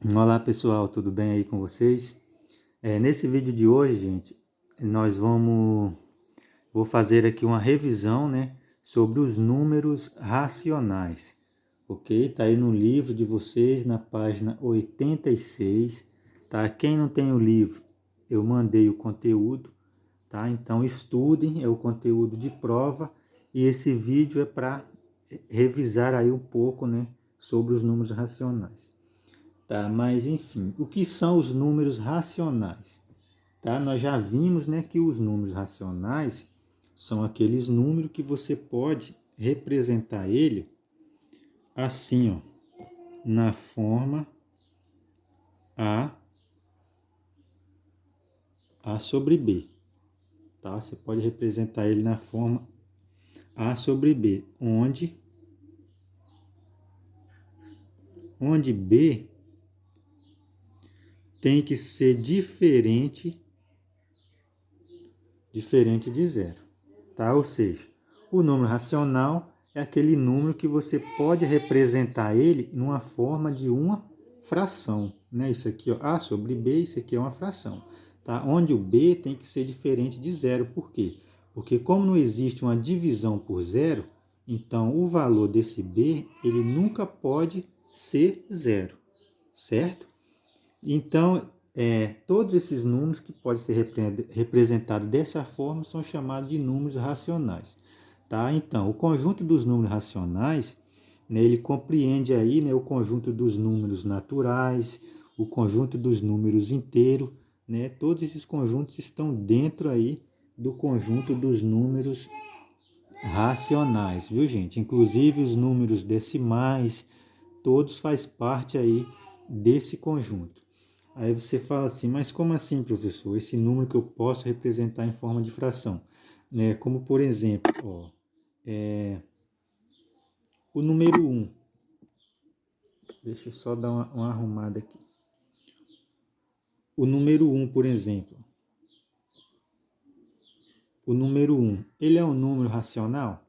Olá pessoal, tudo bem aí com vocês? Nesse vídeo de hoje, gente, vou fazer aqui uma revisão, né, sobre os números racionais, ok? Tá aí no livro de vocês, na página 86, tá? Quem não tem o livro, eu mandei o conteúdo, tá? Então estudem, é o conteúdo de prova e esse vídeo é para revisar aí um pouco, né, sobre os números racionais. Tá, mas enfim, o que são os números racionais? Tá? Nós já vimos, né, que os números racionais são aqueles números que você pode representar ele assim, ó, na forma A sobre B. Tá? Você pode representar ele na forma A sobre B, onde B tem que ser diferente de zero. Tá? Ou seja, o número racional é aquele número que você pode representar ele numa forma de uma fração. Né? Isso aqui, ó, A sobre B, isso aqui é uma fração. Tá? Onde o B tem que ser diferente de zero. Por quê? Porque como não existe uma divisão por zero, então o valor desse B ele nunca pode ser zero. Certo? Então, todos esses números que podem ser representados dessa forma são chamados de números racionais. Tá? Então, o conjunto dos números racionais, né, ele compreende aí, né, o conjunto dos números naturais, o conjunto dos números inteiros, né, todos esses conjuntos estão dentro aí do conjunto dos números racionais, viu gente? Inclusive os números decimais, todos faz parte aí desse conjunto. Aí você fala assim, mas como assim, professor? Esse número que eu posso representar em forma de fração? Né? Como, por exemplo, ó, o número 1. Deixa eu só dar uma arrumada aqui. O número 1, por exemplo. O número 1, ele é um número racional?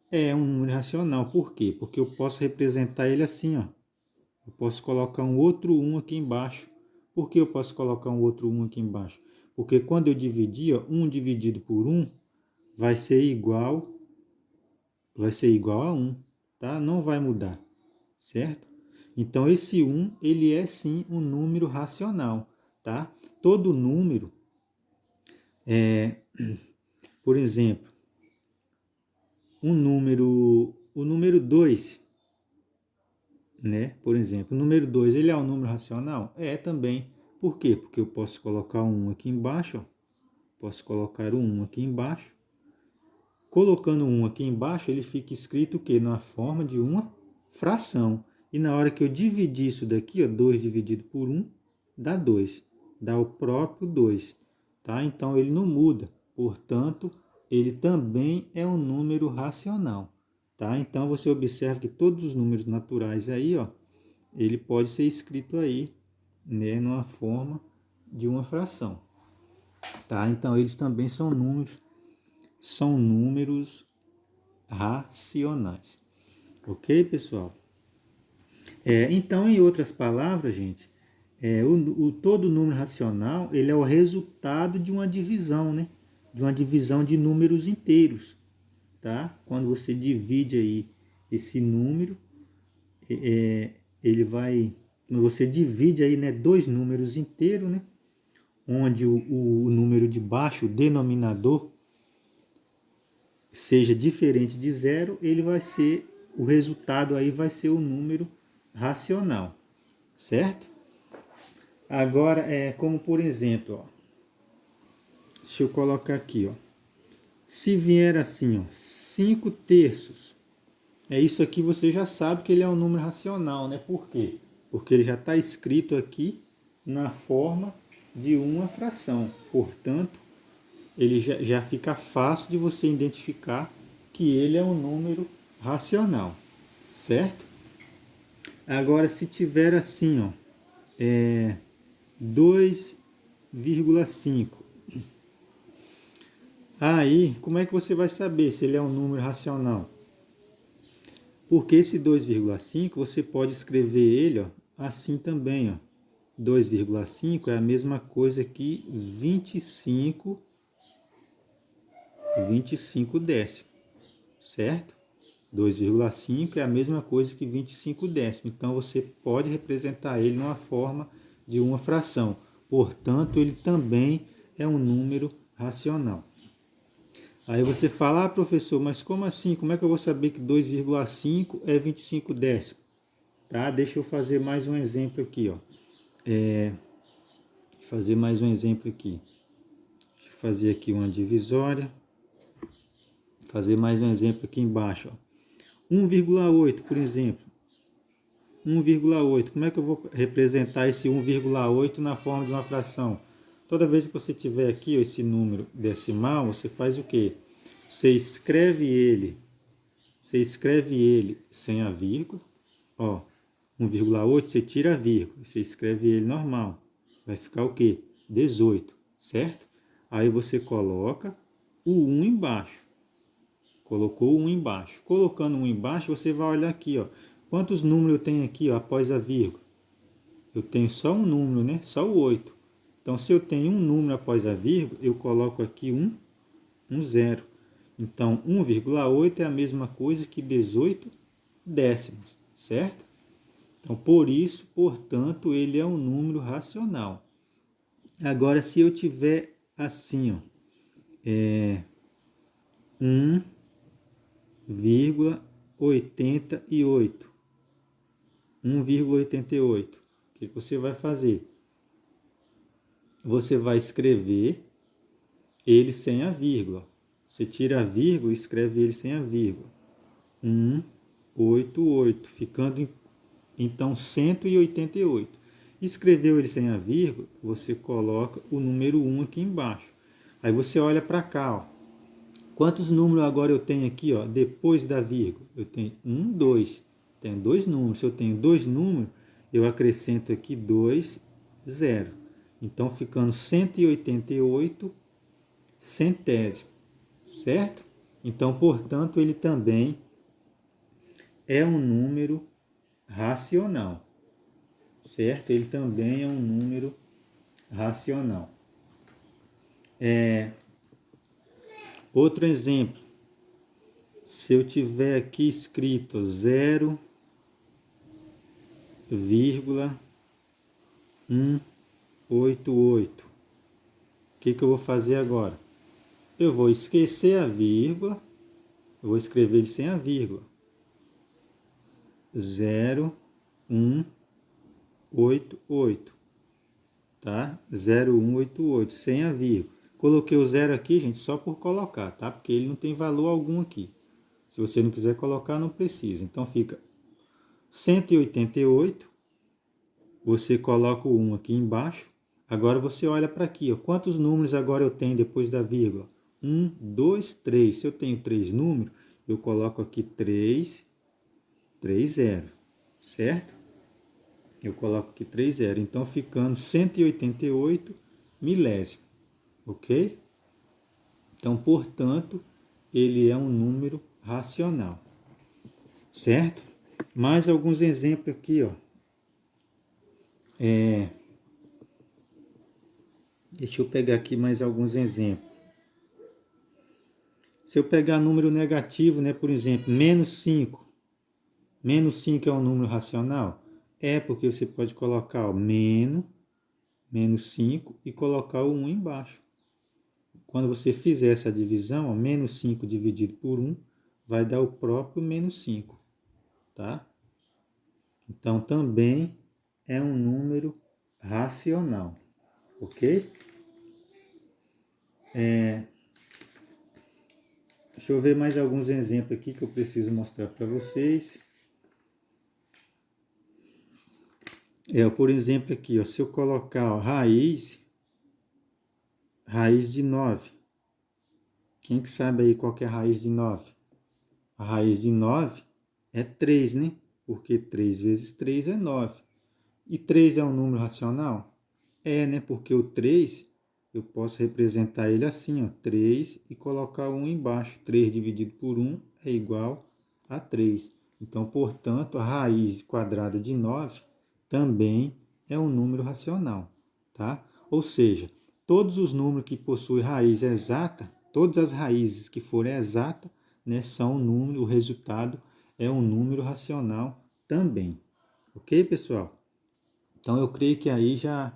É um número racional. Por quê? Porque eu posso representar ele assim, ó. Eu posso colocar um outro 1 aqui embaixo. Por que eu posso colocar um outro 1 aqui embaixo? Porque quando eu dividir, ó, 1 dividido por 1 vai ser igual a 1, tá? Não vai mudar, certo? Então esse 1, ele é sim um número racional, tá? Todo número, por exemplo, o número 2, né? Por exemplo, o número 2, ele é um número racional? É também. Por quê? Porque eu posso colocar um aqui embaixo, ó. Posso colocar um aqui embaixo. Colocando um aqui embaixo, ele fica escrito o quê? Na forma de uma fração. E na hora que eu dividir isso daqui, ó, 2 dividido por 1, dá 2. Dá o próprio 2. Tá? Então ele não muda. Portanto, ele também é um número racional. Tá? Então você observa que todos os números naturais aí, ó, ele pode ser escrito aí, né, numa forma de uma fração. Tá? Então eles também são números racionais. Ok, pessoal? Então, em outras palavras, gente, todo número racional ele é o resultado de uma divisão, né? De uma divisão de números inteiros, tá? Quando você divide aí esse número, ele vai... Quando você divide aí, né, dois números inteiros, né? Onde o número de baixo, o denominador, seja diferente de zero, ele vai ser, o resultado aí vai ser o número racional, certo? Agora, como por exemplo, ó, deixa eu colocar aqui, ó, se vier assim, ó, 5 terços, isso aqui você já sabe que ele é um número racional, né? Por quê? Porque ele já está escrito aqui na forma de uma fração, portanto, ele já fica fácil de você identificar que ele é um número racional, certo? Agora, se tiver assim, ó, 2,5, aí como é que você vai saber se ele é um número racional? Porque esse 2,5 você pode escrever ele, ó, assim também, ó. 2,5 é a mesma coisa que 25 décimos, certo? 2,5 é a mesma coisa que 25 décimos. Então, você pode representar ele numa forma de uma fração. Portanto, ele também é um número racional. Aí você fala, professor, mas como assim? Como é que eu vou saber que 2,5 é 25 décimos? Tá? Deixa eu fazer mais um exemplo aqui, ó. Fazer mais um exemplo aqui. Deixa eu fazer aqui uma divisória. Fazer mais um exemplo aqui embaixo, ó. 1,8, por exemplo. 1,8. Como é que eu vou representar esse 1,8 na forma de uma fração? Toda vez que você tiver aqui ó, esse número decimal, você faz o quê? Você escreve ele sem a vírgula. Ó, 1,8 você tira a vírgula, você escreve ele normal. Vai ficar o quê? 18, certo? Aí você coloca o 1 embaixo. Colocou o 1 embaixo. Colocando o 1 embaixo, você vai olhar aqui, ó. Quantos números eu tenho aqui, ó, após a vírgula? Eu tenho só um número, né? Só o 8. Então, se eu tenho um número após a vírgula, eu coloco aqui um zero. Então, 1,8 é a mesma coisa que 18 décimos, certo? Então, por isso, portanto, ele é um número racional. Agora, se eu tiver assim, ó, 1,88. 1,88. O que você vai fazer? Você vai escrever ele sem a vírgula. Você tira a vírgula e escreve ele sem a vírgula. 188, ficando então 188. Escreveu ele sem a vírgula, você coloca o número 1 aqui embaixo. Aí você olha para cá, ó. Quantos números agora eu tenho aqui, ó, depois da vírgula? Eu tenho 1, 2. Tenho dois números. Se eu tenho dois números, eu acrescento aqui 2, 0. Então, ficando 188 centésimos, certo? Então, portanto, ele também é um número racional, certo? Ele também é um número racional. Outro exemplo, se eu tiver aqui escrito 0,188, o que eu vou fazer agora? Eu vou esquecer a vírgula, eu vou escrever ele sem a vírgula. 0,188, tá? 0,188, sem a vírgula. Coloquei o zero aqui, gente, só por colocar, tá? Porque ele não tem valor algum aqui. Se você não quiser colocar, não precisa. Então fica 188, você coloca o 1 aqui embaixo. Agora você olha para aqui, ó. Quantos números agora eu tenho depois da vírgula? 1, 2, 3. Se eu tenho 3 números, eu coloco aqui 3, 0, certo? Eu coloco aqui 3, 0. Então, ficando 188 milésimos, ok? Então, portanto, ele é um número racional, certo? Mais alguns exemplos aqui, ó. Deixa eu pegar aqui mais alguns exemplos. Se eu pegar número negativo, né, por exemplo, menos 5. Menos 5 é um número racional? É, porque você pode colocar ó, menos 5 e colocar o 1 embaixo. Quando você fizer essa divisão, ó, menos 5 dividido por 1 vai dar o próprio menos 5. Tá? Então, também é um número racional. Ok? Deixa eu ver mais alguns exemplos aqui que eu preciso mostrar para vocês. Por exemplo, aqui, ó, se eu colocar ó, raiz de 9. Quem que sabe aí qual que é a raiz de 9? A raiz de 9 é 3, né? Porque 3 vezes 3 é 9. E 3 é um número racional? É, né? Porque o 3, eu posso representar ele assim, ó, 3 e colocar 1 embaixo. 3 dividido por 1 é igual a 3. Então, portanto, a raiz quadrada de 9 também é um número racional, tá? Ou seja, todos os números que possuem raiz exata, todas as raízes que forem exatas, né, são um número, o resultado é um número racional também. Ok, pessoal? Então eu creio que aí já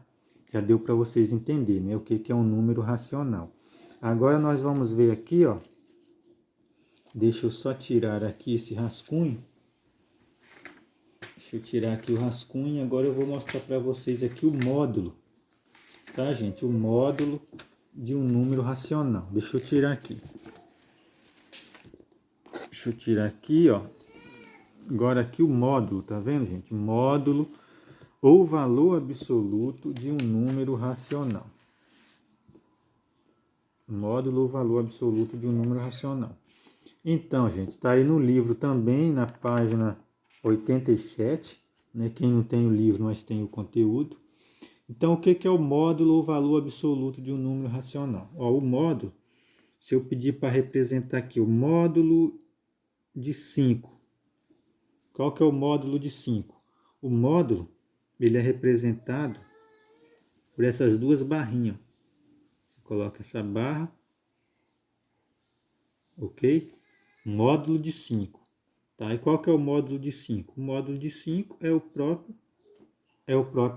deu para vocês entenderem, né, o que é um número racional. Agora nós vamos ver aqui, ó. Deixa eu só tirar aqui esse rascunho. Deixa eu tirar aqui o rascunho. Agora eu vou mostrar para vocês aqui o módulo. Tá, gente? O módulo de um número racional. Deixa eu tirar aqui. Deixa eu tirar aqui, ó. Agora aqui o módulo, tá vendo, gente? Módulo ou valor absoluto de um número racional. Módulo ou valor absoluto de um número racional. Então, gente, está aí no livro também, na página 87, né? Quem não tem o livro, mas tem o conteúdo. Então, o que é o módulo ou valor absoluto de um número racional? Ó, o módulo, se eu pedir para representar aqui o módulo de 5, qual que é o módulo de 5? O módulo, ele é representado por essas duas barrinhas. Você coloca essa barra, ok? Módulo de 5. Tá? E qual que é o módulo de 5? O módulo de 5 é o próprio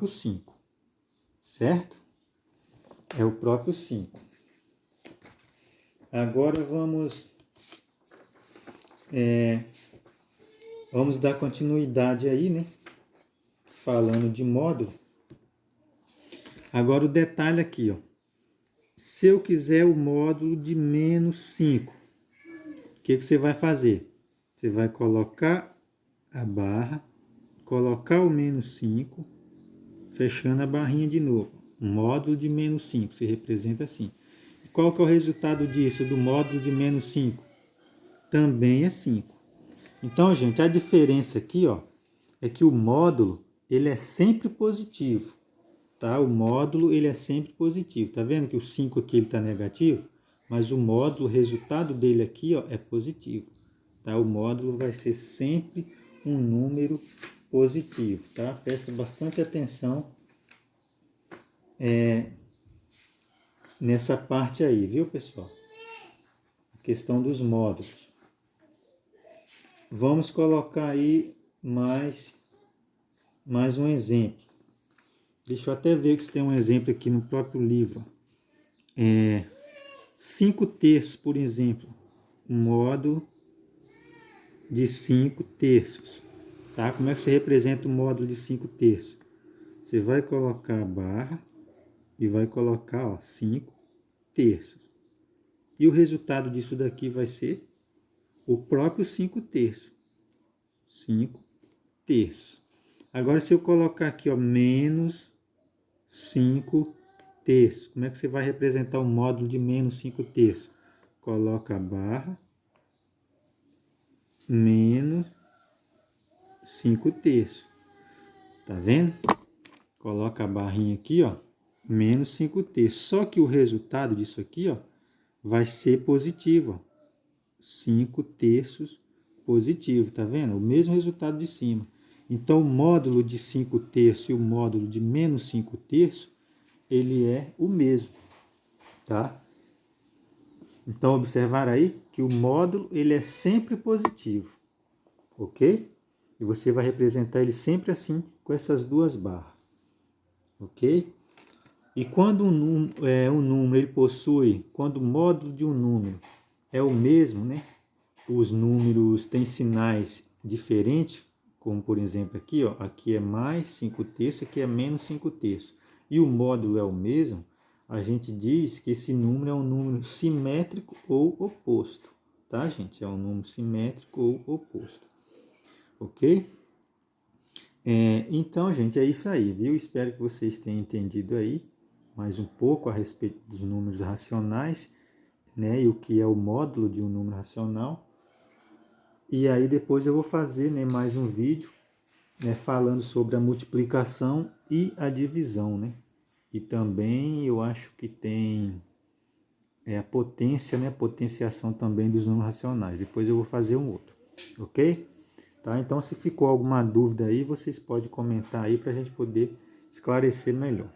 5, certo? É o próprio 5. Agora vamos dar continuidade aí, né? Falando de módulo. Agora o detalhe aqui, ó. Se eu quiser o módulo de menos 5, o que você vai fazer? Você vai colocar a barra, colocar o menos 5, fechando a barrinha de novo. Módulo de menos 5, se representa assim. Qual que é o resultado disso, do módulo de menos 5? Também é 5. Então, gente, a diferença aqui, ó, é que o módulo, ele é sempre positivo, tá? O módulo, ele é sempre positivo. Tá vendo que o 5 aqui, ele tá negativo? Mas o módulo, o resultado dele aqui, ó, é positivo, tá? O módulo vai ser sempre um número positivo, tá? Presta bastante atenção nessa parte aí, viu, pessoal? A questão dos módulos. Vamos colocar aí mais um exemplo. Deixa eu até ver se tem um exemplo aqui no próprio livro. 5 terços, por exemplo. Um módulo de 5 terços. Tá? Como é que você representa o módulo de 5 terços? Você vai colocar a barra e vai colocar, ó, 5 terços. E o resultado disso daqui vai ser o próprio 5 terços. 5 terços. Agora, se eu colocar aqui, ó, menos 5 terços, como é que você vai representar o módulo de menos 5 terços? Coloca a barra, menos 5 terços. Tá vendo? Coloca a barrinha aqui, ó, menos 5 terços. Só que o resultado disso aqui, ó, vai ser positivo, ó. 5 terços positivo, tá vendo? O mesmo resultado de cima. Então, o módulo de 5 terços e o módulo de menos 5 terços, ele é o mesmo, tá? Então, observar aí que o módulo, ele é sempre positivo, ok? E você vai representar ele sempre assim, com essas duas barras, ok? E quando um número ele possui, quando o módulo de um número é o mesmo, né? Os números têm sinais diferentes, como por exemplo aqui, ó, aqui é mais 5 terços, aqui é menos 5 terços. E o módulo é o mesmo, a gente diz que esse número é um número simétrico ou oposto, tá, gente? É um número simétrico ou oposto, ok? Então, gente, é isso aí, viu? Espero que vocês tenham entendido aí mais um pouco a respeito dos números racionais, né? E o que é o módulo de um número racional. E aí depois eu vou fazer, né, mais um vídeo, né, falando sobre a multiplicação e a divisão, né? E também eu acho que tem a potência, né, potenciação também dos números racionais. Depois eu vou fazer um outro, ok? Tá? Então, se ficou alguma dúvida aí, vocês podem comentar aí para a gente poder esclarecer melhor.